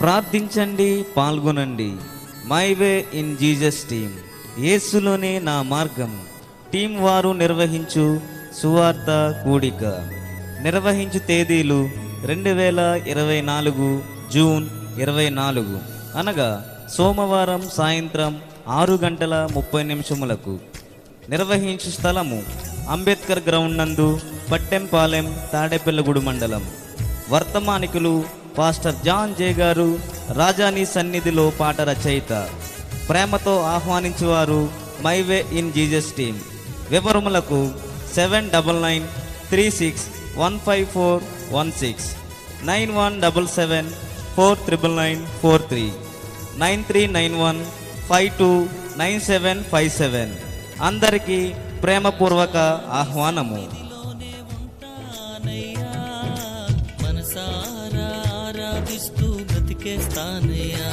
ప్రార్థించండి, పాల్గొనండి. My way in Jesus team, యేసులోనే నా మార్గం టీం వారు నిర్వహించు సువార్త కూడిక. నిర్వహించు తేదీలు 2024 జూన్ 24, అనగా సోమవారం సాయంత్రం 6:30 నిర్వహించు స్థలము అంబేద్కర్ గ్రౌండ్ నందు, పట్టెంపాలెం, తాడేపల్లిగూడు మండలం. వర్తమానికులు పాస్టర్ జాన్ జే గారు, రాజాని సన్నిధిలో పాట రచయిత. ప్రేమతో ఆహ్వానించువారు my way in Jesus team. వివరములకు 7936154116, 9177499943, 9391529757. అందరికీ ప్రేమపూర్వక ఆహ్వానము. మనసారా ఆరాధిస్తూ బ్రతికేస్తానయ్యా.